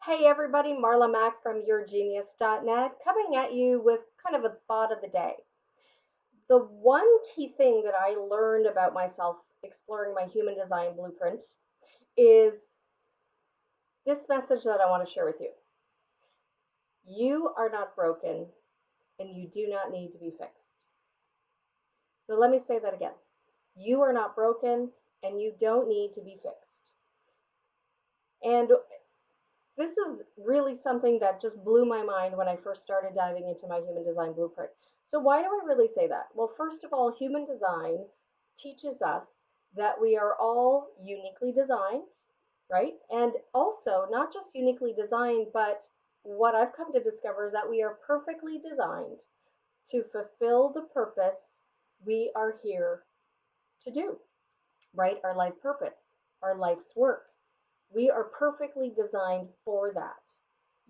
Hey everybody, MarlaMac from YourGenius.net coming at you with kind of a thought of the day. The one key thing that I learned about myself exploring my human design blueprint is this message that I want to share with you. You are not broken and you do not need to be fixed. So let me say that again. You are not broken and you don't need to be fixed. And this is really something that just blew my mind when I first started diving into my human design blueprint. So, why do I really say that? Well, first of all, human design teaches us that we are all uniquely designed, right? And also, not just uniquely designed, but what I've come to discover is that we are perfectly designed to fulfill the purpose we are here to do, right? Our life purpose, our life's work. We are perfectly designed for that.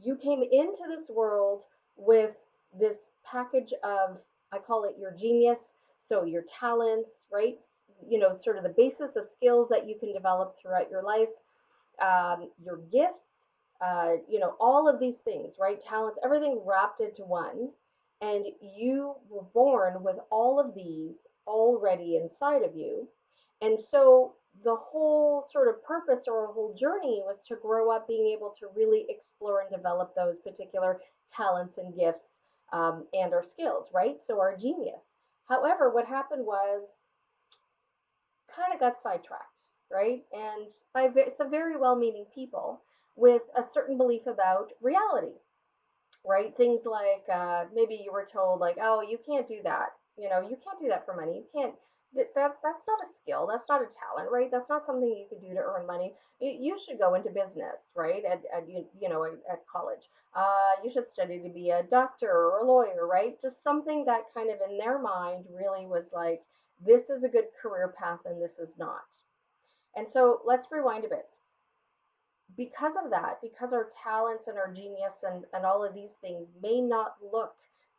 You came into this world with this package of, I call it your genius, so your talents, right? Sort of the basis of skills that you can develop throughout your life, your gifts, all of these things, right? Talents, everything wrapped into one. And you were born with all of these already inside of you. And so the whole sort of purpose or a whole journey was to grow up being able to really explore and develop those particular talents and gifts, and our skills, right? So our genius. However, what happened was kind of got sidetracked, right? And by some very well meaning people with a certain belief about reality, right? Things like maybe you were told, like, oh, you can't do that. You can't do that for money. You can't. That's not a skill. That's not a talent, right? That's not something you can do to earn money. You should go into business, right? At college, you should study to be a doctor or a lawyer, right? Just something that kind of in their mind really was like, this is a good career path and this is not. And so let's rewind a bit. Because of that, because our talents and our genius and all of these things may not look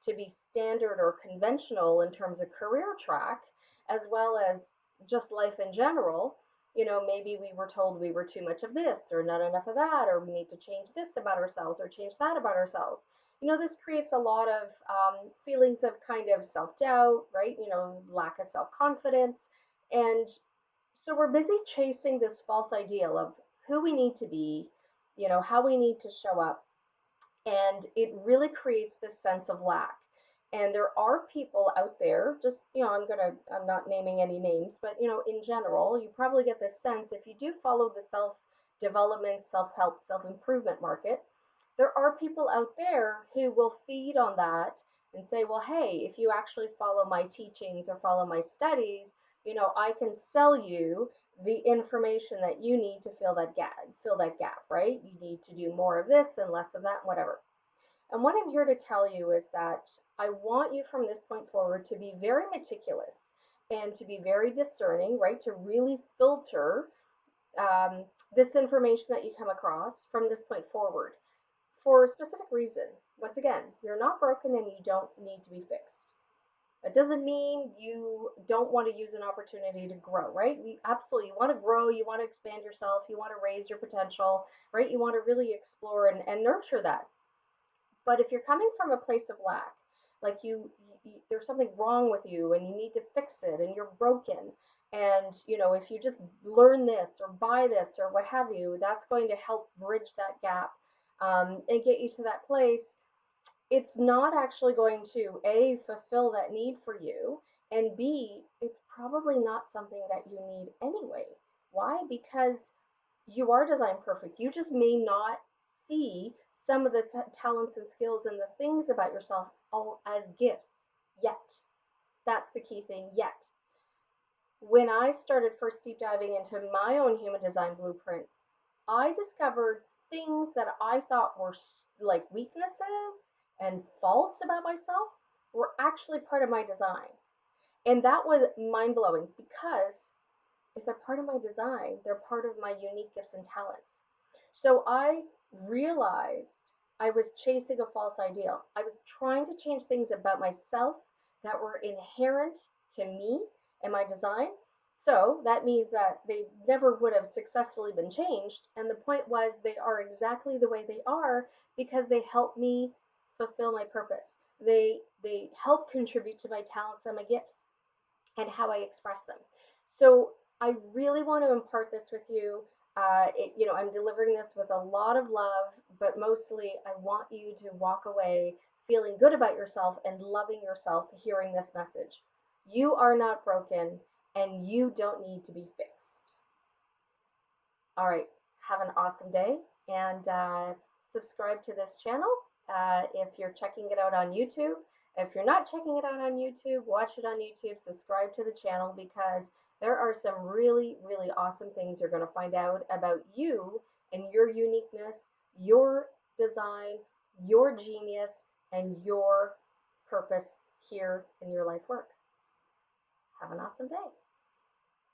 to be standard or conventional in terms of career track, as well as just life in general, maybe we were told we were too much of this or not enough of that, or we need to change this about ourselves or change that about ourselves. This creates a lot of feelings of kind of self doubt, right? Lack of self confidence. And so we're busy chasing this false ideal of who we need to be, how we need to show up. And it really creates this sense of lack. And there are people out there, just, I'm not naming any names, but, in general, you probably get this sense if you do follow the self development, self help, self improvement market, there are people out there who will feed on that and say, well, hey, if you actually follow my teachings or follow my studies, I can sell you the information that you need to fill that gap, right? You need to do more of this and less of that, whatever. And what I'm here to tell you is that I want you from this point forward to be very meticulous and to be very discerning, right? To really filter this information that you come across from this point forward for a specific reason. Once again, you're not broken and you don't need to be fixed. That doesn't mean you don't want to use an opportunity to grow, right? You absolutely want to grow, you want to expand yourself, you want to raise your potential, right? You want to really explore and nurture that. But if you're coming from a place of lack, like there's something wrong with you and you need to fix it and you're broken, and if you just learn this or buy this or what have you, that's going to help bridge that gap, and get you to that place. It's not actually going to A, fulfill that need for you, and B, it's probably not something that you need anyway. Why? Because you are designed perfect. You just may not see some of the talents and skills and the things about yourself all as gifts yet. That's the key thing, yet. When I started first deep diving into my own human design blueprint, I discovered things that I thought were like weaknesses and faults about myself were actually part of my design. And that was mind blowing because if they're part of my design, they're part of my unique gifts and talents. So I realized I was chasing a false ideal. I was trying to change things about myself that were inherent to me and my design So that means that they never would have successfully been changed. And the point was, they are exactly the way they are because they help me fulfill my purpose. They help contribute to my talents and my gifts and how I express them. So I really want to impart this with you. I'm delivering this with a lot of love, but mostly I want you to walk away feeling good about yourself and loving yourself hearing this message. You are not broken and you don't need to be fixed. All right, have an awesome day and subscribe to this channel if you're checking it out on YouTube. If you're not checking it out on YouTube, watch it on YouTube, subscribe to the channel because there are some really, really awesome things you're going to find out about you and your uniqueness, your design, your genius, and your purpose here in your life work. Have an awesome day.